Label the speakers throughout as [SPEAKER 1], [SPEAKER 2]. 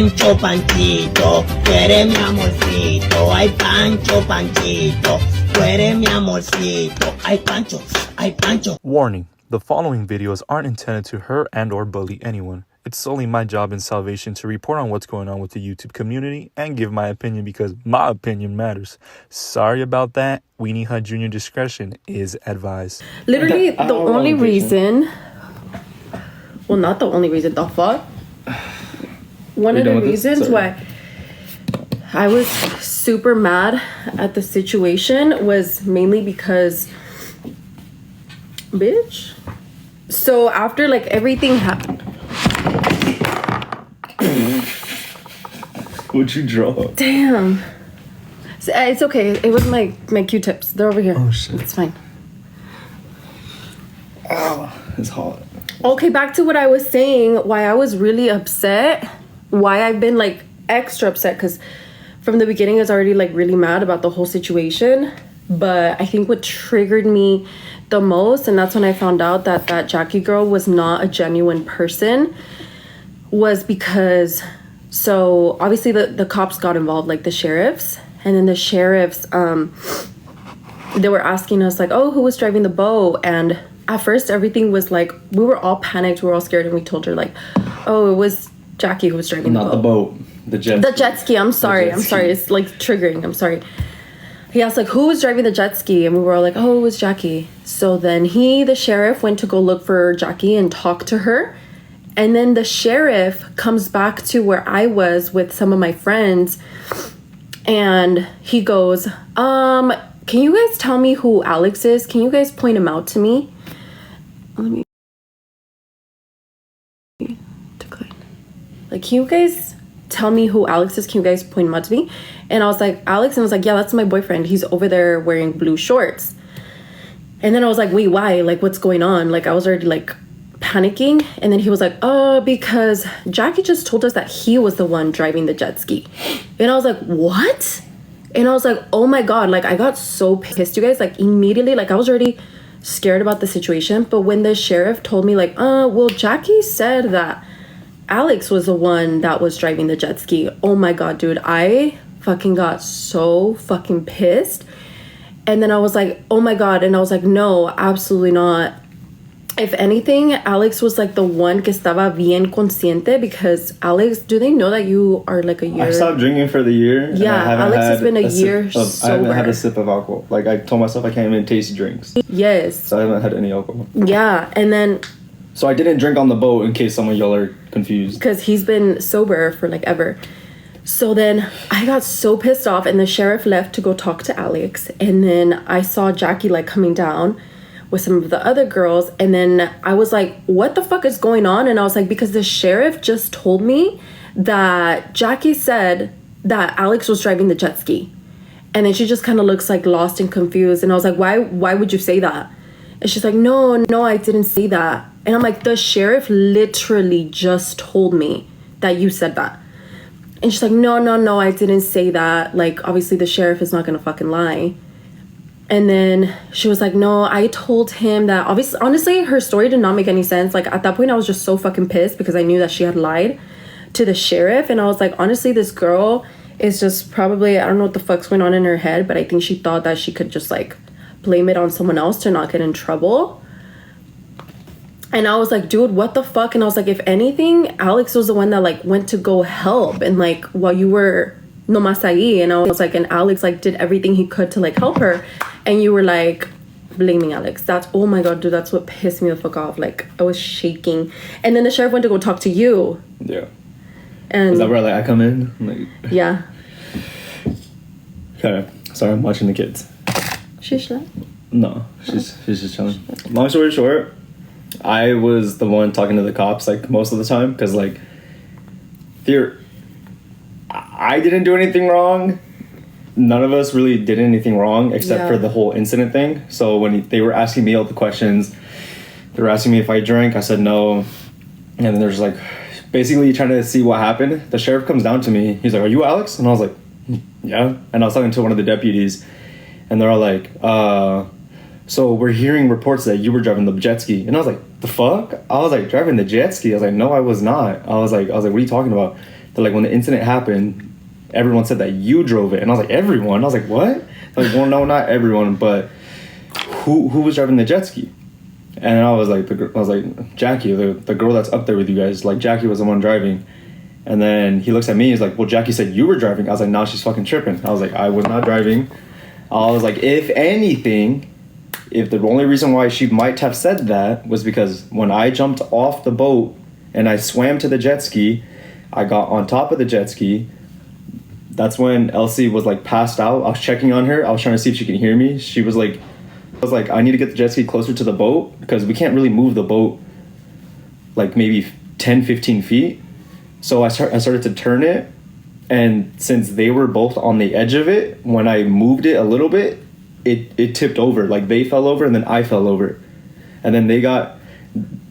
[SPEAKER 1] Pancho, Pancheeto, tú eres mi amorcito. Ay, Pancho, Pancheeto, tú eres mi amorcito. Ay, Pancho, ay, Pancho.
[SPEAKER 2] Warning, the following videos aren't intended to hurt and or bully anyone. It's solely my job in salvation to report on what's going on with the YouTube community and give my opinion because my opinion matters. Sorry about that. Weenie Hut Junior discretion is advised.
[SPEAKER 3] Literally, the only reason... Well, not the only reason. The fuck? One of the reasons why I was super mad at the situation was mainly because... Bitch. So after, like, everything happened...
[SPEAKER 4] What'd you draw?
[SPEAKER 3] Damn. It's okay. It was my Q-tips. They're over here.
[SPEAKER 4] Oh, shit.
[SPEAKER 3] It's fine.
[SPEAKER 4] Oh, it's hot.
[SPEAKER 3] Okay, back to what I was saying. Why I was really upset. Why I've been, like, extra upset. Because from the beginning, I was already, like, really mad about the whole situation. But I think what triggered me the most, and that's when I found out that that Jackie girl was not a genuine person, was because... So obviously the cops got involved, like the sheriffs, and then the sheriffs, they were asking us like, oh, who was driving the boat? And at first everything was like, we were all panicked, we were all scared, and we told her like, oh, it was Jackie who was driving the boat.
[SPEAKER 4] Not the boat, the jet ski.
[SPEAKER 3] The jet ski, I'm sorry, it's like triggering, I'm sorry. He asked like, who was driving the jet ski? And we were all like, oh, it was Jackie. So then the sheriff went to go look for Jackie and talk to her. And then the sheriff comes back to where I was with some of my friends, and he goes, can you guys tell me who Alex is? Can you guys point him out to me? Let me decline. Like, can you guys tell me who Alex is? Can you guys point him out to me? And I was like, Alex? And I was like, yeah, that's my boyfriend. He's over there wearing blue shorts. And then I was like, wait, why? Like, what's going on? Like, I was already like panicking. And then he was like, oh, because Jackie just told us that he was the one driving the jet ski. And I was like, what? And I was like, oh my god, like I got so pissed, you guys. Like immediately, like I was already scared about the situation. But when the sheriff told me like, well, Jackie said that Alex was the one that was driving the jet ski, oh my god, dude, I fucking got so fucking pissed. And then I was like, oh my god. And I was like, no, absolutely not. If anything, Alex was like the one que estaba bien consciente, because Alex, do they know that you are like a year?
[SPEAKER 4] I stopped drinking for the year.
[SPEAKER 3] Yeah, Alex has been a year sober.
[SPEAKER 4] I haven't had a sip of alcohol. Like I told myself I can't even taste drinks.
[SPEAKER 3] Yes.
[SPEAKER 4] So I haven't had any alcohol.
[SPEAKER 3] Yeah, and then...
[SPEAKER 4] So I didn't drink on the boat, in case some of y'all are confused.
[SPEAKER 3] Because he's been sober for like ever. So then I got so pissed off, and the sheriff left to go talk to Alex. And then I saw Jackie like coming down with some of the other girls, and then I was like, what the fuck is going on? And I was like, because the sheriff just told me that Jackie said that Alex was driving the jet ski. And then she just kind of looks like lost and confused, and I was like, why would you say that? And she's like, no, I didn't say that. And I'm like, the sheriff literally just told me that you said that. And she's like, no, I didn't say that. Like, obviously the sheriff is not gonna fucking lie. And then she was like, no, I told him that. Obviously, honestly, her story did not make any sense. Like, at that point, I was just so fucking pissed because I knew that she had lied to the sheriff. And I was like, honestly, this girl is just probably, I don't know what the fuck's going on in her head, but I think she thought that she could just, like, blame it on someone else to not get in trouble. And I was like, dude, what the fuck? And I was like, if anything, Alex was the one that, like, went to go help. And, like, while you were nomás ahí, and I was like, and Alex, like, did everything he could to, like, help her. And you were like blaming Alex. That's, oh my god, dude, that's what pissed me the fuck off. Like, I was shaking. And then the sheriff went to go talk to you.
[SPEAKER 4] Yeah.
[SPEAKER 3] And
[SPEAKER 4] is that where like I come in? Like,
[SPEAKER 3] yeah.
[SPEAKER 4] Okay. Sorry, I'm watching the kids.
[SPEAKER 3] She's not?
[SPEAKER 4] No, she's just chilling. Long story short, I was the one talking to the cops like most of the time, because like I didn't do anything wrong. None of us really did anything wrong except for the whole incident thing. So when they were asking me all the questions, they were asking me if I drank. I said no. And then there's like basically trying to see what happened. The sheriff comes down to me. He's like, are you Alex? And I was like, yeah. And I was talking to one of the deputies, and they're all like, so we're hearing reports that you were driving the jet ski. And I was like, the fuck? I was like, driving the jet ski? I was like, no, I was not. I was like, what are you talking about? But like when the incident happened, everyone said that you drove it, and I was like, everyone? I was like, what? Like, well, no, not everyone, but who was driving the jet ski? And I was like, Jackie, the girl that's up there with you guys. Like, Jackie was the one driving. And then he looks at me, he's like, well, Jackie said you were driving. I was like, no, she's fucking tripping. I was like, I was not driving. I was like, if anything, if the only reason why she might have said that was because when I jumped off the boat and I swam to the jet ski, I got on top of the jet ski. That's when Elsy was like passed out. I was checking on her. I was trying to see if she could hear me. She was like, I need to get the jet ski closer to the boat because we can't really move the boat like maybe 10, 15 feet. So I started to turn it, and since they were both on the edge of it, when I moved it a little bit, it tipped over. Like, they fell over, and then I fell over. And then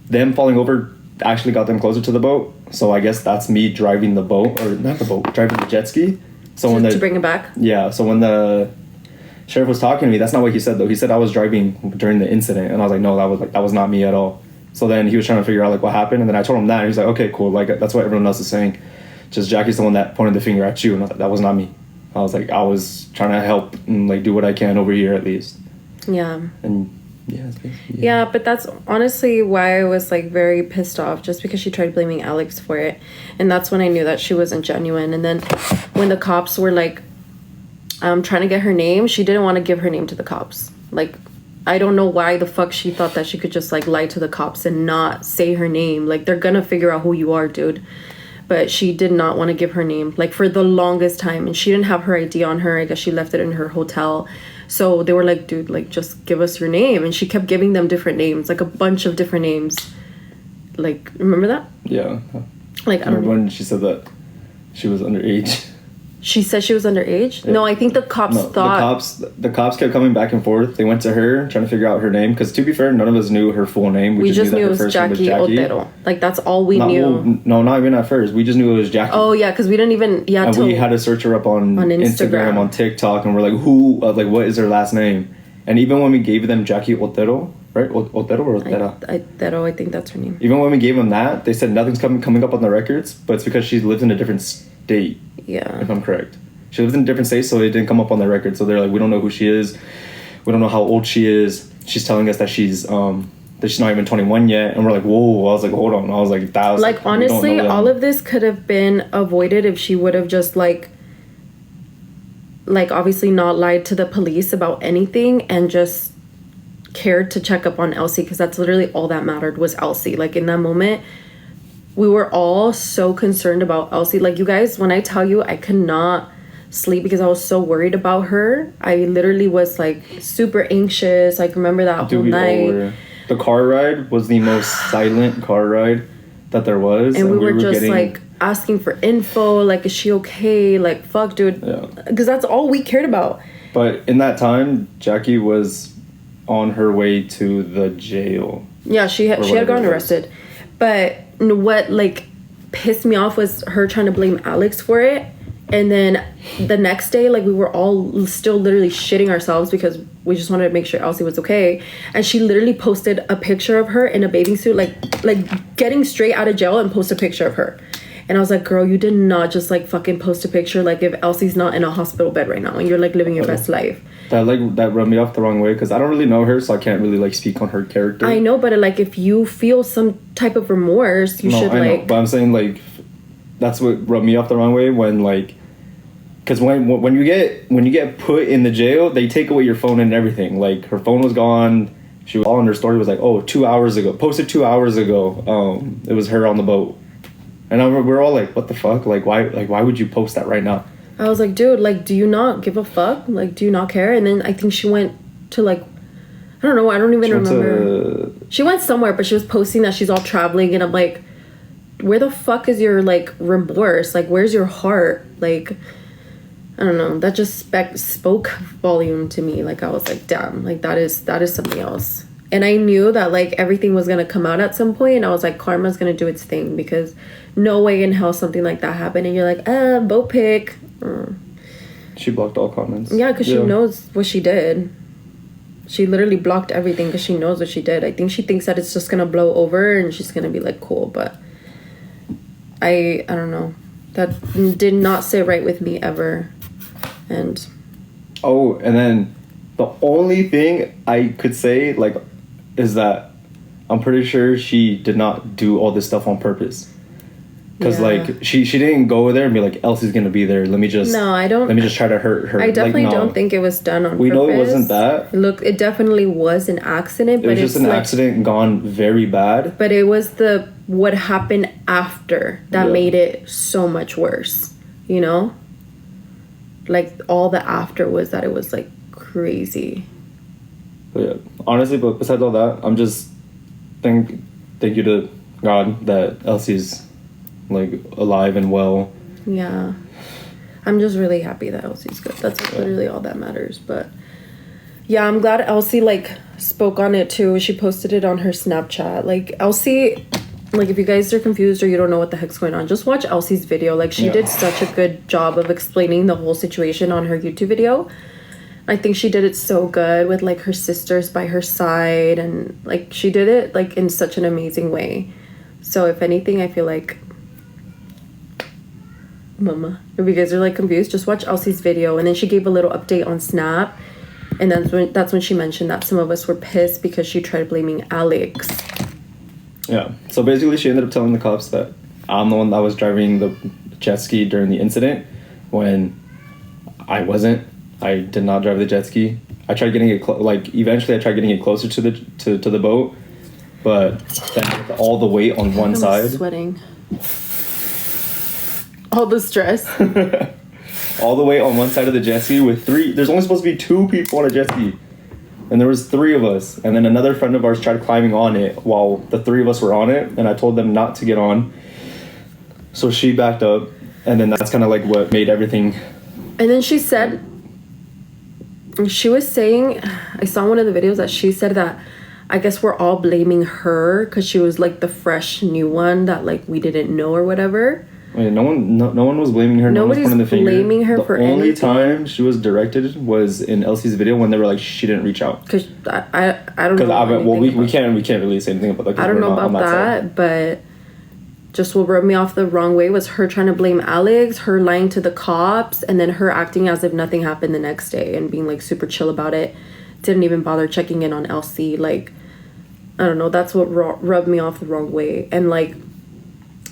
[SPEAKER 4] them falling over actually got them closer to the boat. So I guess that's me driving the boat, or not the boat, driving the jet ski. So
[SPEAKER 3] to bring it back?
[SPEAKER 4] Yeah, so when the sheriff was talking to me, that's not what he said, though. He said I was driving during the incident, and I was like, no, that was not me at all. So then he was trying to figure out like what happened, and then I told him that, and he was like, okay, cool, like that's what everyone else is saying. Just Jackie's the one that pointed the finger at you, and I was like, that was not me. I was like, I was trying to help and like do what I can over here at least.
[SPEAKER 3] Yeah.
[SPEAKER 4] And
[SPEAKER 3] yeah, but that's honestly why I was like very pissed off, just because she tried blaming Alex for it, and that's when I knew that she wasn't genuine. And then when the cops were like trying to get her name, she didn't want to give her name to the cops. Like, I don't know why the fuck she thought that she could just like lie to the cops and not say her name. Like, they're gonna figure out who you are, dude. But she did not want to give her name, like, for the longest time. And she didn't have her ID on her. I guess she left it in her hotel. So they were like, dude, like, just give us your name. And she kept giving them different names, like a bunch of different names. Like, remember that?
[SPEAKER 4] Yeah.
[SPEAKER 3] Like, I
[SPEAKER 4] remember when she said that she was underage.
[SPEAKER 3] She said she was underage? Yeah. No, I think the cops thought...
[SPEAKER 4] The cops kept coming back and forth. They went to her, trying to figure out her name. Because to be fair, none of us knew her full name.
[SPEAKER 3] We just knew it was Jackie Otero. Like, that's all we knew.
[SPEAKER 4] Well, no, not even at first. We just knew it was Jackie.
[SPEAKER 3] Oh, yeah, because we didn't even... Yeah,
[SPEAKER 4] and we had to search her up on Instagram, on TikTok. And we're like, what is her last name? And even when we gave them Jackie Otero, right? Otero or Otero?
[SPEAKER 3] Otero, I think that's her name.
[SPEAKER 4] Even when we gave them that, they said nothing's coming up on the records. But it's because she lives in a different state.
[SPEAKER 3] Yeah.
[SPEAKER 4] If I'm correct. She lives in a different state, so it didn't come up on the record. So they're like, we don't know who she is. We don't know how old she is. She's telling us that she's not even 21 yet. And we're like, whoa. I was like, hold on. I was like, that was...
[SPEAKER 3] Like, honestly, all of this could have been avoided if she would have just, like, obviously not lied to the police about anything and just cared to check up on Elsy, because that's literally all that mattered was Elsy. Like, in that moment... We were all so concerned about Elsy. Like, you guys, when I tell you I could not sleep because I was so worried about her, I literally was, like, super anxious. Like, remember that whole night.
[SPEAKER 4] The car ride was the most silent car ride that there was.
[SPEAKER 3] And we were just, like, asking for info. Like, is she okay? Like, fuck, dude.
[SPEAKER 4] Yeah.
[SPEAKER 3] Because that's all we cared about.
[SPEAKER 4] But in that time, Jackie was on her way to the jail.
[SPEAKER 3] Yeah, she had gotten arrested. But... what like pissed me off was her trying to blame Alex for it, and then the next day, like, we were all still literally shitting ourselves because we just wanted to make sure Elsy was okay, and she literally posted a picture of her in a bathing suit, like getting straight out of jail, and post a picture of her. And I was like, girl, you did not just like fucking post a picture like if Elsie's not in a hospital bed right now and you're like living your best life.
[SPEAKER 4] That rubbed me off the wrong way because I don't really know her, so I can't really like speak on her character.
[SPEAKER 3] I know, but like if you feel some type of remorse, you should like.
[SPEAKER 4] But I'm saying like that's what rubbed me off the wrong way when like, because when you get put in the jail, they take away your phone and everything. Like her phone was gone. She was all in her story was like, oh, 2 hours ago, posted 2 hours ago. It was her on the boat. And we're all like, what the fuck? Like, why would you post that right now?
[SPEAKER 3] I was like, dude, like, do you not give a fuck? Like, do you not care? And then I think she went to, like, I don't know. I don't even remember. She went somewhere, but she was posting that she's all traveling. And I'm like, where the fuck is your, like, remorse? Like, where's your heart? Like, I don't know. That just spoke volume to me. Like, I was like, damn, like, that is something else. And I knew that, like, everything was going to come out at some point. And I was like, karma's going to do its thing. Because no way in hell something like that happened. And you're like, boat pic.
[SPEAKER 4] She blocked all comments.
[SPEAKER 3] Yeah, because she knows what she did. She literally blocked everything because she knows what she did. I think she thinks that it's just going to blow over. And she's going to be like, cool. But I don't know. That did not sit right with me ever. And
[SPEAKER 4] then the only thing I could say, like, is that I'm pretty sure she did not do all this stuff on purpose. Because, like, she didn't go there and be like, Elsy's gonna be there. Let me just try to hurt her.
[SPEAKER 3] I definitely
[SPEAKER 4] like, no.
[SPEAKER 3] don't think it was done on purpose.
[SPEAKER 4] We know it wasn't that.
[SPEAKER 3] Look, it definitely was an accident. But
[SPEAKER 4] it was just an accident gone very bad.
[SPEAKER 3] But it was what happened after that made it so much worse. You know? Like, all the after was that it was, like, crazy.
[SPEAKER 4] But yeah, honestly, but besides all that, I'm just thank you to God that Elsy's, like, alive and well.
[SPEAKER 3] Yeah. I'm just really happy that Elsy's good. That's like literally all that matters. But yeah, I'm glad Elsy, like, spoke on it too. She posted it on her Snapchat. Like, Elsy, like, if you guys are confused or you don't know what the heck's going on, just watch Elsy's video. Like, she did such a good job of explaining the whole situation on her YouTube video. I think she did it so good with, like, her sisters by her side, and, like, she did it, like, in such an amazing way. So if anything, I feel like, mama, if you guys are, like, confused, just watch Elsy's video. And then she gave a little update on Snap, and that's when she mentioned that some of us were pissed because she tried blaming Alex.
[SPEAKER 4] Yeah, so basically she ended up telling the cops that I'm the one that was driving the jet ski during the incident, when I wasn't. I did not drive the jet ski. I tried getting it eventually I tried getting it closer to the boat, but then with all the weight on one side.
[SPEAKER 3] Sweating. All the stress.
[SPEAKER 4] All the weight on one side of the jet ski with three. There's only supposed to be 2 people on a jet ski, and there was 3 of us. And then another friend of ours tried climbing on it while the 3 of us were on it, and I told them not to get on. So she backed up, and then that's kind of like what made everything.
[SPEAKER 3] And then she was saying, I saw one of the videos that she said that I guess we're all blaming her because she was, like, the fresh new one that, like, we didn't know or whatever.
[SPEAKER 4] Wait, no one was blaming her.
[SPEAKER 3] Nobody's
[SPEAKER 4] no one was
[SPEAKER 3] blaming her for anything.
[SPEAKER 4] The only time she was directed was in Elsy's video when they were like, she didn't reach out.
[SPEAKER 3] Because I don't know.
[SPEAKER 4] We can't really say anything about that.
[SPEAKER 3] I don't know about that, but just what rubbed me off the wrong way was her trying to blame Alex, her lying to the cops, and then her acting as if nothing happened the next day and being, like, super chill about it. Didn't even bother checking in on Elsy. Like, I don't know, that's what rubbed me off the wrong way. And, like,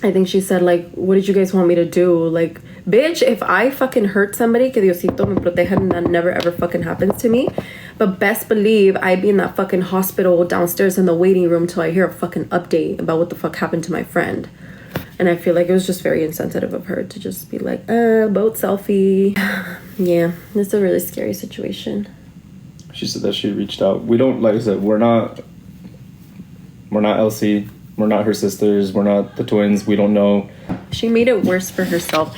[SPEAKER 3] I think she said, like, what did you guys want me to do? Like, bitch, if I fucking hurt somebody, que Diosito me proteja, and that never ever fucking happens to me. But best believe I'd be in that fucking hospital downstairs in the waiting room till I hear a fucking update about what the fuck happened to my friend. And I feel like it was just very insensitive of her to just be like, boat selfie. Yeah, it's a really scary situation.
[SPEAKER 4] She said that she reached out. We don't, like I said, we're not Elsy. We're not her sisters. We're not the twins. We don't know.
[SPEAKER 3] She made it worse for herself.